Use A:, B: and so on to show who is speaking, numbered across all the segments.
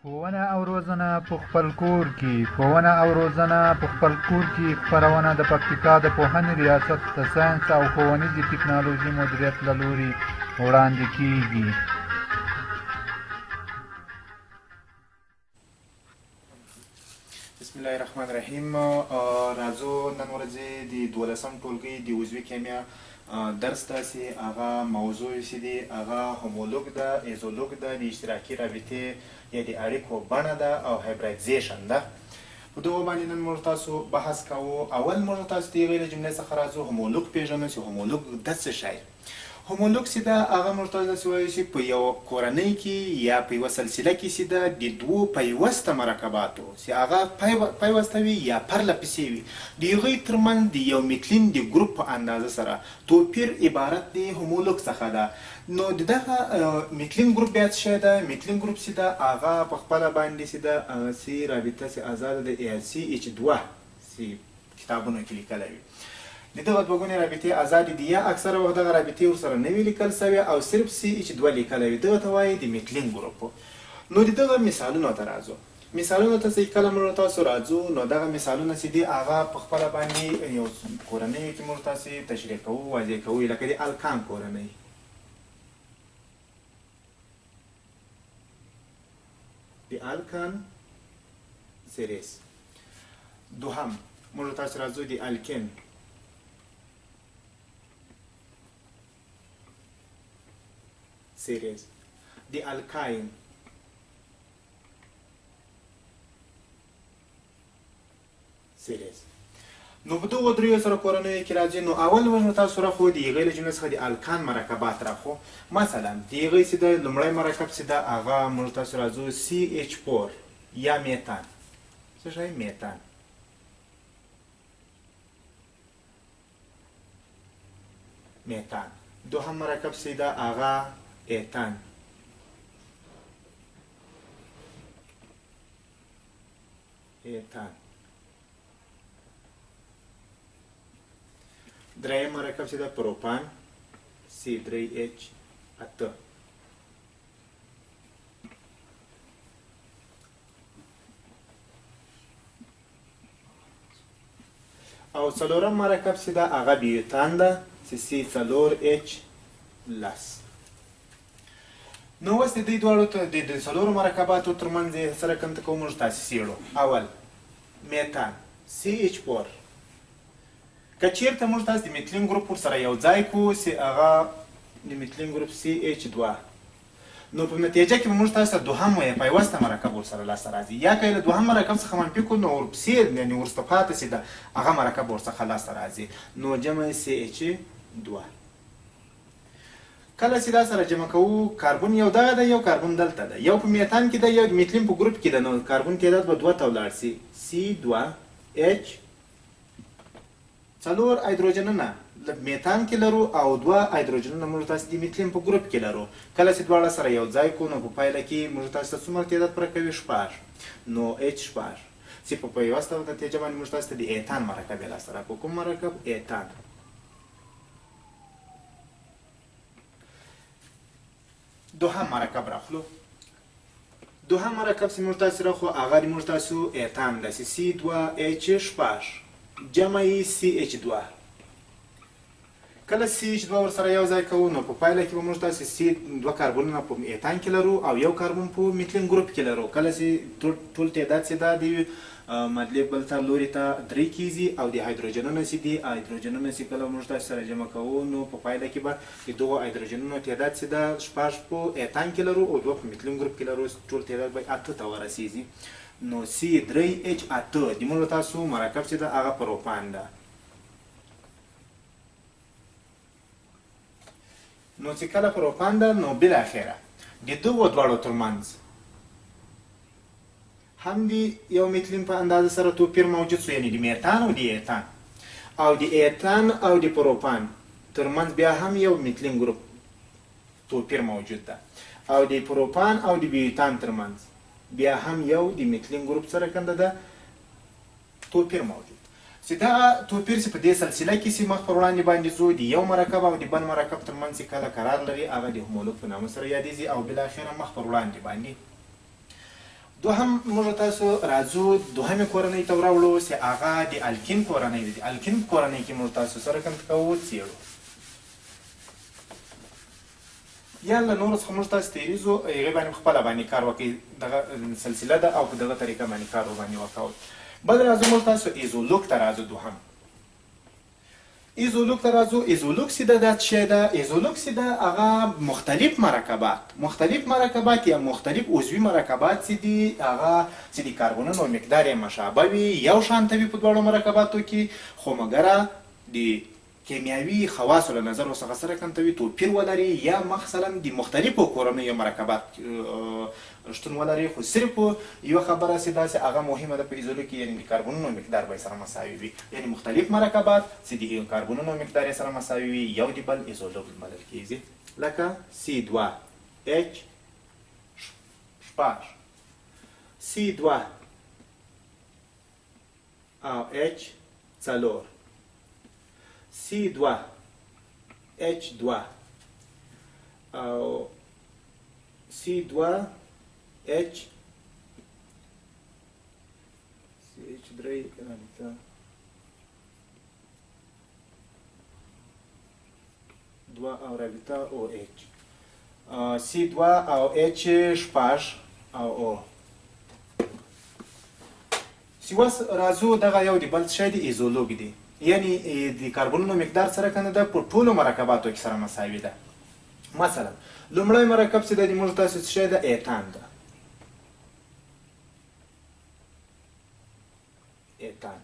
A: ښوونه او روزنه په خپل کور کې خپرونه د پکتیکا د پوهنې ریاست د ساینس او ښوونیزې ټکنالوژۍ مدیریت له لوري وړاندې کیږي.
B: بسم الله الرحمن الرحیم. راځو نن ورځې د 12م ټولګي د عضوي کیمیا درس داسې هغه موضوع چې دی هغه هومولوګ ده، ایزولوګ ده، د اشتراکي رابطې یا د اړیکو بڼه ده او هایبریډیزیشن ده. په دغو باندې نن موږ تاسو بحث کوو. اول موږ تاسو د هغې له جملې څخه راځو هومولوګ پېژنو چې هومولوګ د څه شی. هومولوګ چې ده هغه موږ تاسو داسې وایو چې په یوه کورنۍ کې یا په یوه سلسله کې چې ده د دوو پیوسته مرکباتو چې هغه پیوسته وي یا پرله پسې وي د هغوی ترمنځ د یو میتلین د ګروپ په اندازه سره توپیر عبارت د هومولوګ څخه ده. نو د دغه میتلین ګروپ بیا څه شی ده؟ میتلین ګروپ چې ده هغه په خپله باندې چې ده هغسې رابطه چې ازاده د ALCH2 چې کتابونو کې لیکلی وي د دغه دوه ګونې رابطې ازادې دي یا اکثره وخت دغه رابطې ورسره نه وي لیکل سوې او صرف CH2 لیکلی وي. دغه ته وایي د میتلین ګروپ. نو د دغه مثالونو ته راځو. مثالونو ته چې کله موږ تاسو راځو نو دغه مثالونه چې دي هغه په خپله باندې یو کورنیو کې موږ تاسې تشریح کوو، واضح کوو، لکه د الکان کورنۍ. د الکان سیریز. دوهم موږ تاسو راځو د الکین series, the alkyne series. نو په دغو دریو سره کورنیو کې راځي. نو اول موږ تاسو راخو د هغې له جملې څخه د الکان مرکبات راخو. مثلا د هغې چې د لومړی مرکب چې ده هغه موږ تاسو راځو CH4 یا میتان. څه شی؟ میتان. میتان. دوهم مرکب چې ده هغه ایتان. ایتان. دریم مرکب چې ده پروپان C3H8. او څلورم مرکب چې ده هغه بیوتان ده چې C4H+. نو اوس د دې دواړو د څلورو مرکباتو ترمنځ یې سره کوم ته کوو موږ تاسې څېړو. اول میتان CH4. که چېرته موږ تاسې د میتلین ګروپ ورسره یو ځای کړو چې هغه د میتلین ګروپ CH2 نو په نتیجه کې به موږ تاسو ته دوهم یا پیوسته مرکب ورسره لاسته راځي. یا که یې له دوهم مرکب څخه منفي کړو نو ورپسې یعنې وروسته پاتې چې ده هغه مرکب ورڅخه لاسته راځي نو جمع CH2. کله چې دا سره جمع کوو کاربون یو دغه ده یو کاربون دلته ده، یو په میتان کې ده یو د میتلین په ګروپ کې ده. نو کاربون تعداد به 2 ته ولاړ شي C2H. څلور هایدروجنونه میتان کې لرو او 2 هایدروجنونه موږ تاسې د میتلین په ګروپ کې لرو. کله چې دواړه سره یو ځای کړو نو په پایله کې موږ تاسو ته څومره تعداد پوره کوي؟ 6. نو H6 چې په پیوسته نتیجه باندې موږ تاسو ته د ایتان مرکب یې لاسته راکړو. کوم مرکب؟ ایتان. دوهم مرکب راخلو. دوهم مرکب چې موږ تاسې راخلو هغه د موږ تاسو ایتان ده چې C2H6 جمع یې CH2. کله CH2 ورسره یو ځای کوو نو په پایله کې به موږ تاسې دوه کاربونونه په ایتان کې لرو او یو کاربون په میتلین ګروپ کې لرو. کله چې ټول تعداد چې دا د معادلې بل ته لوري ته 3 کیږي او د هایدروجنونه چې دي هایدروجنونه چې کله موږ تاسو سره جمع کوو نو په پایله کې به د دغو هایدروجنونو تعداد چې ده 6 په ایتان کې لرو او 2 په میتلین ګروپ کې لرو. ټول تعداد به 8 ته ورسیږي. نو C3H8 د موږ تاسو مرکب چې ده هغه پروپان ده. نو چې کله پروپان ده نو بالاخره د دغو دواړو ترمنځ هم د یو میتلین په اندازه سره توپیر موجود شو، یعنې د میتان او د ایتان. او د ایتان او د پروپان ترمنځ بیا هم یو میتلین ګروپ توپیر موجود ده. او د پروپان او د بیوتان ترمنځ بیا هم یو د میتلین ګروپ سره کنده ده توپیر موجود. چې دا توپیر چې په دې سلسله کې چې مخ پر وړاندې باندې ځو د یو مرکب او د بل مرکب ترمنځ چې کله قرار لري هغه د هومولوګ په نامه سره یادیږي او بالاخره مخ پر وړاندې باندې دوهم موږ تاسو راځو دوهمې کورنۍ ته وراوړو چې هغه د الکین کورنۍ ده. د الکین کورنۍ کې موږ تاسو سره کوم کوو څېړو یا له نورو څخه موږ تاسو تېرېږو هغې باندې خپله باندې کار وکړئ. دغه سلسله ده او په دغه طریقه باندې کار ورباندې وکوئ. بل راځو موږ تاسو ایزولوک ته راځو. دوهم ایزولوک ته راځو. ایزولوک چې ده دا څه شی ده؟ ایزولوک چې ده هغه مختلف مرکبات یا مختلف عضوي مرکبات چې دي هغه چې د کاربونونو مقدار یې مشابه وي، یو شانته وي په دواړو مرکباتو کې، خو مګره د کیمیاوي خواصو له نظر ورڅخه سره کمتوي توپیر ولري، یا مثلا د مختلفو کورنیو مرکبات شتون ولري. خو صرف یوه خبره چې دا چې هغه مهمه ده په ایزولوک کې، یعنې د کاربونونو مقدار به سره مساوي وي. یعنې مختلف مرکبات چې د کاربونونو مقدار یې سره مساوي وي یو د بل ایزولوک بلل کېږي. لکه C2H شپږ، C2 او H څلور، C2 H2 او C2 H درې دوه او رابطه او H، C2 او H شپږ او O. اوس راځو دغه یو د بل شی د ایزولوک دی، یعنی د کاربونونو مقدار سره کنه ده په ټولو مرکباتو کې سره مساوي ده. مثلا لومړی مرکب چې د موږ تاسو څه شی ده؟ ایتان ده. ایتان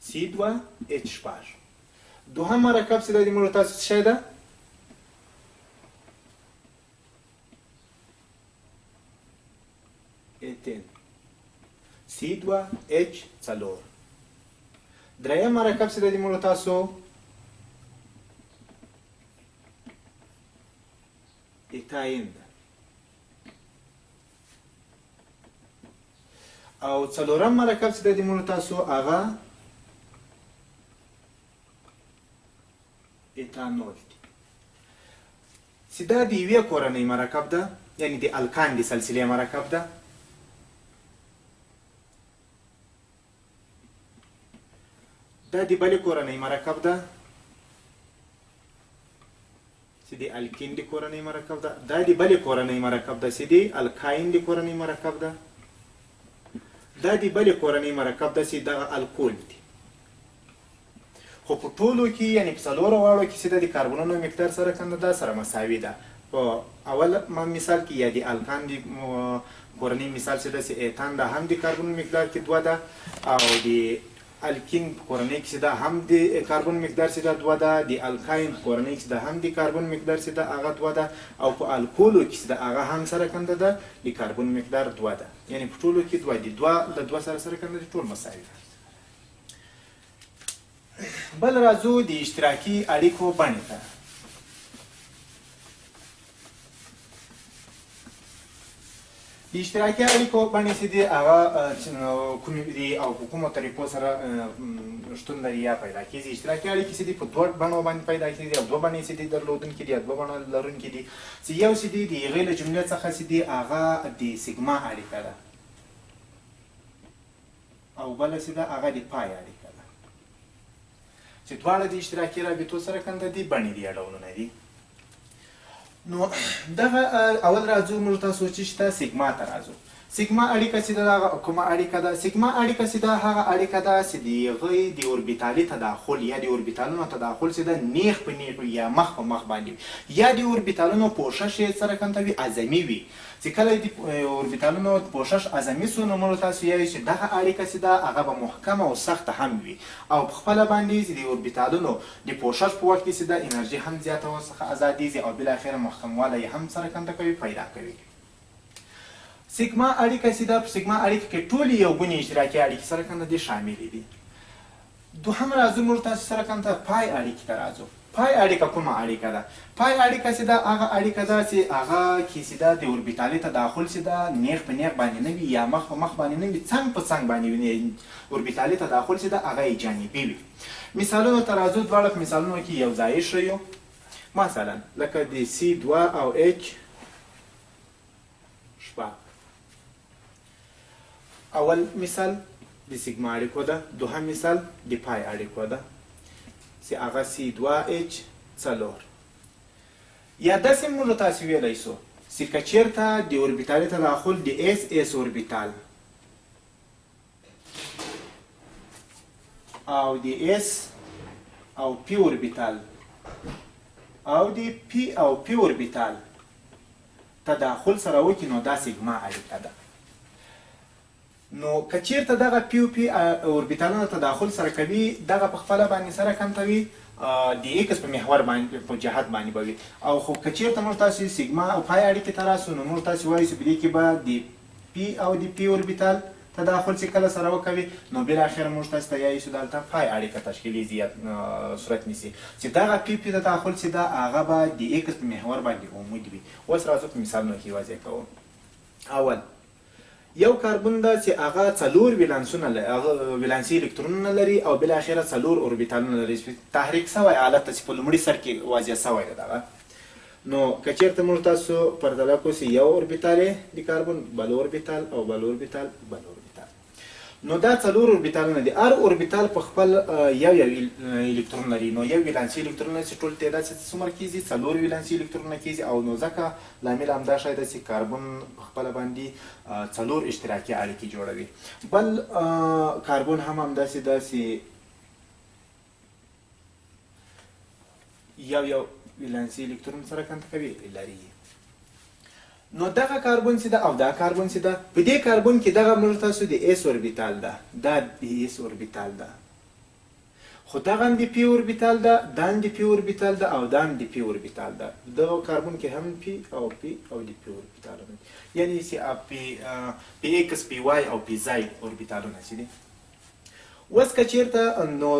B: C2H شپږ. دوهم مرکب چې د موږ تاسو څه شی ده؟ ایتین C2H څلور. دریم مرکب چې د موږ تاسو ایتاین ده. او څلورم مرکب چې د موږ تاسو هغه ایتانول دی. چې دا د یوې کورنۍ مرکب ده، یعنی د الکان د سلسلې مرکب ده. دا د بلې کورنۍ مرکب ده چې د الکین د کورنۍ مرکب ده. دا د بلې کورنۍ مرکب ده چې د الکاین د کورنۍ مرکب ده. دا د بلې کورنۍ مرکب ده چې دغه الکول دی. خو په ټولو کې یعنې په څلورو واړو کې چې د کاربونونو مقدار سره کنده ده سره مساوي ده. په اول مثال کې یا د الکان د کورنۍ مثال چې ده چې ایتان ده هم د کاربون مقدار کې دوه ده، او د الکین کورنۍ کې چې ده هم د کاربون مقدار چې ده دوه ده، د الکاین کورنۍ چې ده هم د کاربون مقدار چې ده هغه دوه ده، او په الکولو کې چې ده هغه هم سره کنده ده د کاربون مقدار دوه ده. یعنې په ټولو کې دوه دي، دوه له دوه سره کنده دي، ټول مساوي ده. بل راځو د اشتراکي اړیکو بڼې ته. د اشتراکي اړیکو بڼې چې دي هغه کومې دي او په کومو طریقو سره شتون لري یا پیدا کېږي. اشتراکي اړیکې چې دي په دوه بڼو باندې پیدا کېږي، او دوه بڼې چې دي درلودونکي دي، دوه بڼه لرونکي دي. چې یو چې دي د هغې له جملې څخه چې دي هغه د سیګما اړیکه ده، او بله چې ده هغه د پای اړیکه ده، چې دواړه د اشتراکي رابطو سره کنده دي، بڼې دي یا ډولونه دي. نو دغه اول راځو موږ تاسو چې شته سیګما ته راځو. سیګما اړیکه چې ده هغه کومه اړیکه ده؟ سیګما اړیکه چې ده هغه اړیکه ده چې د هغې د اوربیتالي تداخل یا د اوربیتالونو تداخل چې ده نیغ په نیغ یا مخ په مخ باندې وي، یا د اوربیتالونو پوشش یې سره کنده اعظمي وي. چې کله د اوربیتالونو پوشش اعظمي سو نو موږ تاسو یایو چې دغه اړیکه چې ده هغه به محکمه او سخته هم وي، او په خپله باندې چې د اوربیتالونو د پوشش په وخت کې چې ده انرژي هم زیاته ورڅخه ازادېږي، او بالاخره محکموالی هم سره کنده کوي، پیدا کوي. سیګما اړیکه چې ده په سیګما اړیکه کې ټولې یو ګونې اشتراکي اړیکې سره کنده دي شاملې دي. دوهم راځو موږ تاسو سره کنده پای اړیکې ته راځو. پای اړیکه کومه اړیکه ده؟ پای اړیکه چې ده هغه اړیکه ده چې هغه کې چې ده د اوربیتالي تداخل چې ده نیغ په نیغ باندې نه وي یا مخ په مخ باندې نه وي، څنګ په څنګ باندې وي. اوربیتالي تداخل چې ده هغه یې جانبي وي. مثالونو ته راځو. دواړه په مثالونو کې یو ځای ښیو. مثلا لکه د C2 او H شپږ. اول مثال د سیګما اړیکو ده، دوهم مثال د پای اړیکو ده چې هغه C2H4. یا داسې موږ تاسو ویلی سو چې که چېرته د اوربیتالي تداخل د SS اوربیتال او د S او P اوربیتال او د P او P اوربیتال تداخل سره وکړي نو دا سیګما اړیکه ده. نو که چېرته دغه پی او پی اوربیتالونه تداخل سره کوي دغه په خپله باندې سره کمتوي د ایکس په محور باندې په جهت باندې به وي. او خو که چېرته موږ تاسو سیګما او پای اړیکې ته راسو نو موږ تاسو وایو چې په دې کې به د پی او د پی اوربیتال تداخل چې کله سره وکوي نو بالاخره موږ تاسو ته یایو چې دلته پای اړیکه تشکیلي زیات صورت نیسي چې دغه پی پی تداخل چې ده هغه به د ایکس په محور باندې عمود وي. اوس راځو په مثالونو کې واضح کوو. اول یو کاربن ده چې هغه 4 ولانسونه لري، هغه ولانسي الکترونونه لري او بالاخره 4 اوربیتالونه لري. تحریک سوی حالت ته چې په لومړي سر کې واضح سوی ده دغه. نو که چېرته موږ تاسو پرتله کړو چې یو اوربیتال د کاربن، بل اوربیتال او بل اوربیتال، بل اوربیتال، نو دا 4 اوربیتالونه دي. هر اوربیتال په خپل یو الکترون لري. نو یو ولانسي الکترون چې ټول تعداد څومره کېږي 4 ولانسي الکترونونه کېږي. او نو ځکه لامل همدا شی ده چې کاربن په خپله باندې 4 اشتراکي اړیکې جوړوي. بل کاربن هم همداسې ده چې یو ولانسي الکترون سره کنټکوي لري. نو دغه کاربن چې ده او دا کاربن چې ده، په دې کاربن کې دغه موږ تاسو د اس اوربیتال ده، دا د اس اوربیتال ده، خو دغه هم د پی اوربیتال ده، دا هم د پی اوربیتال ده او دا هم د پی اوربیتال ده. دغه کاربن کې هم پی او د پی اوربیتالونه دي، یعنی چې پی ایکس پی وای او پی زای اوربیتالونه چې دي. اوس که چېرته نو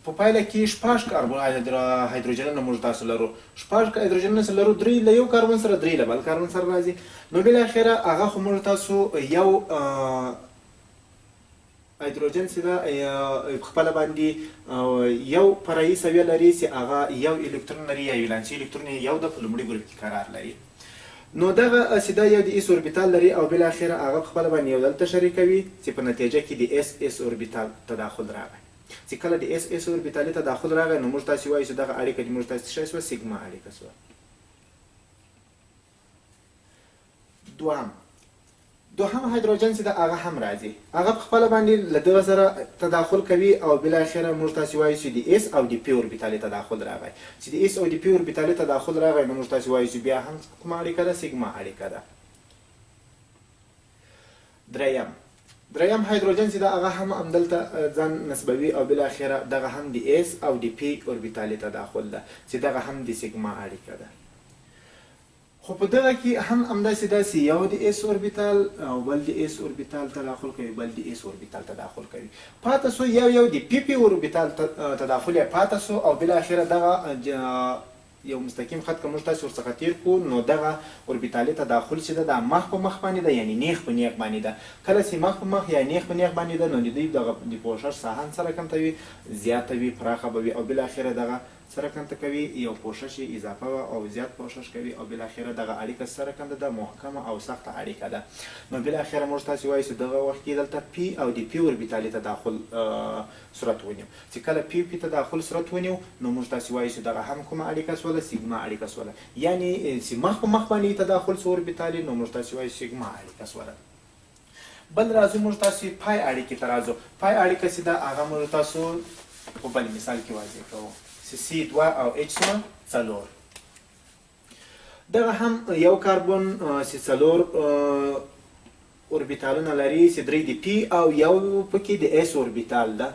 B: په پایله کې 6 کاربن هایدروجنونه موږ تاسو لرو، 6 هایدروجنونه لرو، 3 له یو کاربن سره، 3 له بل کاربن سره راځي. نو بالاخره هغه خو موږ تاسو یو هایدروجن چې ده په خپله باندې یو فرعي سویه لري چې هغه یو الکترون لري یا ولانسي الکترون یو د په لومړي ګروپ کې قرار لري. نو دغه چې دا یو د اس اوربیتال لري او بالاخره هغه په خپله باندې یو دلته شریکوي چې په نتیجه کې د اس اوربیتال تداخل راغی. چې کله د اس اوربیتالي تداخل راغی نو موږ تاسو وایو چې دغه اړیکه د موږ تاسو څه شوه سیګما اړیکه شوه. دوهم هایدروجن چې ده هغه هم راځي، هغه په خپله باندې له دغه سره تداخل کوي او بالاخره موږ تاسو وایو چې د اس او د پی اوربیتالي تداخل راغی. چې د اس او د پی اوربیتالي تداخل راغی نو موږ تاسو وایو چې بیا هم کومه اړیکه ده؟ سیګما اړیکه ده. دریم هایدروجن چې ده هغه هم همدلته ځان نسبوي او بالاخره دغه هم د اس او د پی اوربیتالي تداخل ده چې دغه هم د سیګما اړیکه ده. خو په دغه کې هم همداسې ده چې یو د اس اوربیتال او بل د اس اوربیتال تداخل کوي، بل د اس اوربیتال تداخل کوي. پاته سو یو د پی پی اوربیتال تداخل یې پاته سو او بالاخره دغه یو مستقیم خط که موږ تاسو ورڅخه تیر کړو نو دغه اوربیتالي تداخل چې ده دا مخ په مخ باندې ده، یعنی نیغ په نیغ باندې ده. کله چې مخ په مخ یا نیغ په نیغ باندې ده نو د دوی دغه د پوښښ ساحه سره کمتوي، زیاته وي، پراخه به وي او بالاخره دغه سره کنده کوي، یو پوښښ اضافه او زیات پوښښ کوي او بالاخره دغه اړیکه سره کنده ده محکمه او سخته اړیکه ده. نو بالاخره موږ تاسو وایو چې دغه وخت کې دلته پی او د پی اوربیتالي تداخل صورت ونیو. چې کله پی پی تداخل صورت ونیو نو موږ تاسو وایو چې دغه هم کومه اړیکه سوله؟ سیګما اړیکه سوله. یعنی چې مخ په مخ باندې تداخل سو اوربیتالي نو موږ تاسو وایو سیګما اړیکه سوله. بل راځو موږ تاسو پای اړیکې ته راځو. پای اړیکه چې ده هغه موږ تاسو په بل مثال کې واضح کوو. C2 او H څلور. دغه هم یو کاربن چې 4 اوربیتالونه لري چې 3 د پی او یو پکې د اس اوربیتال ده.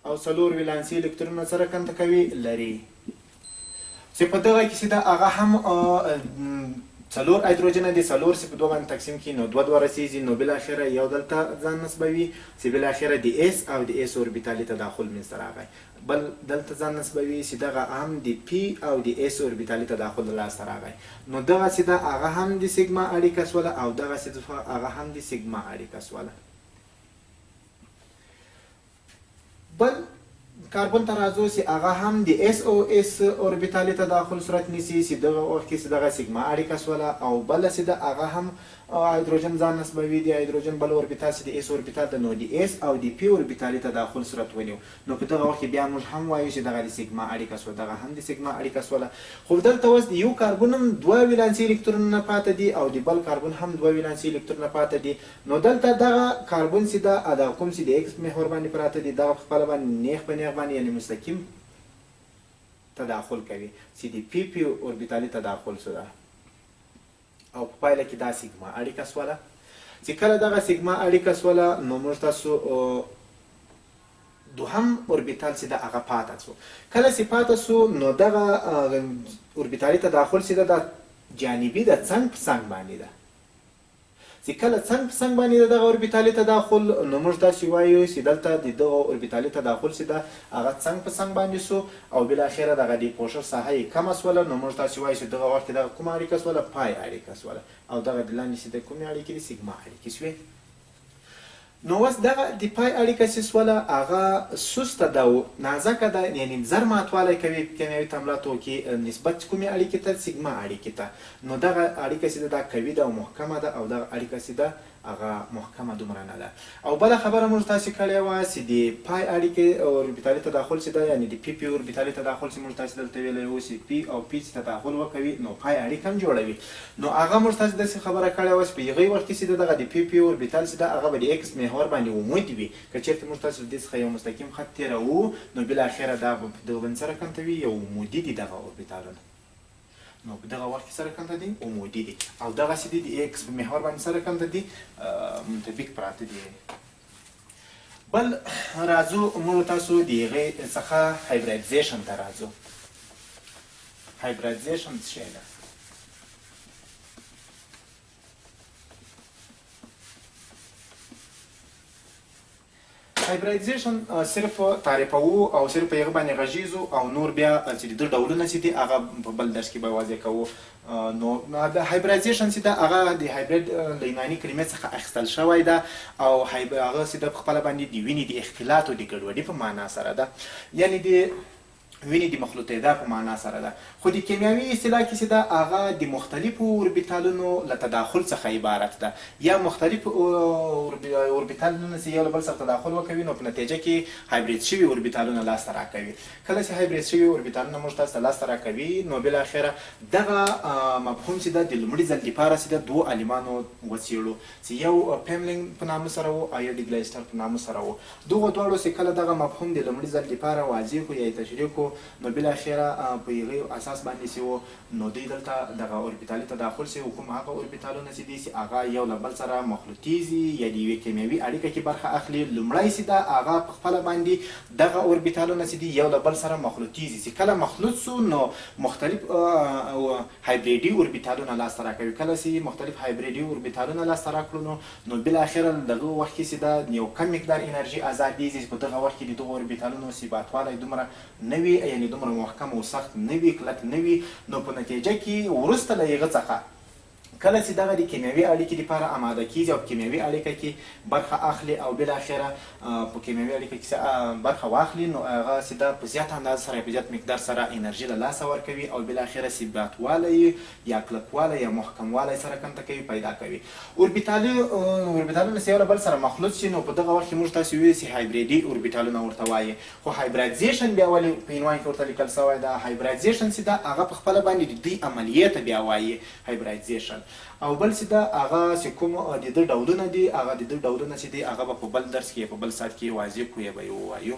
B: او 4 ولانسي الکترونونه سره کنده کوي لري. چې په دغه کې چې ده هغه هم 4 هایدروجن دي، 4 چې په 2 باندې تقسیم کړي نو 2 رسیږي. نو بالاخره یو دلته ځان نسبوي چې بالاخره د اس او د اس اوربیتالي تداخل منځته راغی، بل دلته ځان نسبوي چې دغه هم د پی او د اس اوربیتالي تداخل لاسته راغی. نو دغه چې ده هغه هم د سیګما اړیکه سوله او دغه چې هغه هم د سیګما اړیکه سوله. بل کاربن ته راځو چې هغه هم د اس او اس اوربیتالي تداخل صورت نیسي چې دغه وخت کې چې دغه سیګما اړیکه سوله او بله چې ده هغه هم هایدروجن ځان نسبوي د هایدروجن بل اوربیتال چې د اس اوربیتال ده نو د اس او د پی اوربیتالي تداخل صورت ونیو نو په دغه وخت کې بیا موږ هم وایو چې دغه د سیګما اړیکه سوله دغه هم د سیګما اړیکه سوله خو دلته اوس د یو کاربن هم دوه ولانسي الکترونونه پاتې دي او د بل کاربن هم دوه ولانسي الکترونونه پاتې دي نو دلته دغه کاربن چې ده دغه کوم چې د ایکس محور باندې پراته دي دغه په خپله باندې نیغ په نیغ باندې یعنې مستقیم تداخل کوي چې د پی پی اوربیتالي تداخل سوله او په پایله کې دا سیګما اړیکه سوله چې کله دغه سیګما اړیکه سوله نو موږ تاسو دوهم اوربیتال چې ده هغه پاته سو کله چې پاته سو نو دغه اوربیتالي تداخل چې ده دا جانبي د څنګ په څنګ باندې ده چې کله څنګ په څنګ باندې دغه اوربیتالي تداخل نو موږ داسې وایو چې دلته د دغه اوربیتالي تداخل چې ده هغه څنګ په څنګ باندې سو او بالاخره دغه د پوشش ساحه یې کمه سوله نو موږ داسې وایو چې دغه وخت کې دغه کومه اړیکه سوله پای اړیکه سوله او دغه د لاندې چې د کومې اړیکې دي سیګما اړیکې سوې نو اوس دغه د پای اړیکه چې سوله هغه سسته ده او نازکه ده یعنې زر ماتوالی کوي په کیمیاوي تعاملاتو کې نسبت کومې اړیکې ته سیګما اړیکې ته نو دغه اړیکه چې ده دا قوي ده او محکمه ده او دغه اړیکه چې ده هغه محکمه دومره نه ده او بله خبره موږ تاسې کړې وه چې د پای اړیکې اوربیتالي تداخل چې ده یعنې د پی پی اوربیتالي تداخل چې موږ تاسې دلته ویلی وو چې پی او پی چې تداخل وکوي نو پای اړیکه هم جوړوي نو هغه موږ تاسې داسې خبره کړې وه چې په هغې وخت کې چې دغه د پی پی اوربیتال چې ده هغه به د ایکس محور باندې عمود وي که چېرته موږ تاسې دې څخه یو مستقیم خط تېروو نو بالاخره دا به په دغه باندې سره کنټوي یو عمودي دي دغه اوربیتالونه نو په دغه وخت کې سره کنده دي عمودي دي او دغسې دي د ایکس په محور باندې سره کنده دي منطبق پراته دي بل راځو موږ تاسو د هغې څخه هایبریډیزیشن ته راځو هایبریډیزیشن څه شی ده هایبریډیزیشن صرف تعریفوو او صرف په هغه باندې غږیزو او نور بیا چې د ده ډولونه چې دي هغه په بل درس کې به واضح کوو نو د هایبریډیزیشن چې ده هغه د هایبریډ له یوناني کلمې څخه اخیستل شوی ده او هغه چې ده په خپله باندې د وینې د اختلاط او د ګډوډي په معنا سره ده یعنې د وینې د مخلوطېدا په معنا سره ده خو د کیمیاوي اصطلاح کې چې ده هغه د مختلفو اوربیتالونو له تداخل څخه عبارت ده یا مختلف اوربیتالونه چې یو له بل سره تداخل وکوي نو په نتیجه کې هایبریډ شوي اوربیتالونه لاسته راکوي کله چې هایبریډ شوي اوربیتالونه موږ تاسو ته لاسته راکوي نو بالاخره دغه مفهوم چې ده د لومړي ځل دپاره چې ده دوو عالمانو وڅېړو چې یو پیملینګ په نامه سره و او یو د ګلایسټر په نامه سره و دغو دواړو چې کله دغه مفهوم د لومړي ځل دپاره واضح کړو یا یې تشریح کړو نو بالاخره په هغې اساس باندې چې و نو دوی دلته دغه اوربیتالي تداخل چې کوم هغه اوربیتالونه چې دي چې هغه یو له بل سره مخلوطیږي یا د یوې کیمیاوي اړیکه کې برخه اخلي لومړی چې ده هغه په خپله باندې دغه اوربیتالونه چې دي یو له بل سره مخلوطیږي چې کله مخلوط سو نو مختلف هایبریډي اوربیتالونه لاسته راکوي کله چې مختلف هایبریډي اوربیتالونه لاسته راکړو نو بالاخره دغه وخت کې چې ده یو کم مقدار انرژي ازادیږي چې په دغه وخت کې د دغو اوربیتالونو ثباتوالی دومره نه وي یعنې دومره محکم او سخت نه وي کلک نه وي نو په نتیجه کې وروسته له هغه څخه کله چې دغه د کیمیاوي اړیکې لپاره آماده کیږي او کیمیاوي اړیکه کې برخه اخلي او بالاخره په کیمیاوي اړیکه کې برخه واخلي نو هغه چې ده په زیات اندازه سره په زیات مقدار سره انرژي له لاسه ورکوي او بالاخره ثباتوالی یا کلکوالی یا محکموالی سره کنته کوي پیدا کوي اوربیتالونه چې یو له بل سره مخلوط شي نو په دغه وخت کې موږ تاسو ویلي چې هایبریډي اوربیتالونه ورته وایي خو هایبریډیزیشن بیا ولې په عنوان کې ورته لیکل سوی ده هایبریډیزیشن چې ده هغه په خپله باندې د دوی عملیې ته بیا وایي هایبریډیزیشن او بل چې ده هغه چې کوم د ده ډولونه دي هغه د ده ډولونه چې دي هغه به په بل درس کې په بل ساعت کې واضح کړو یا به یې ووایو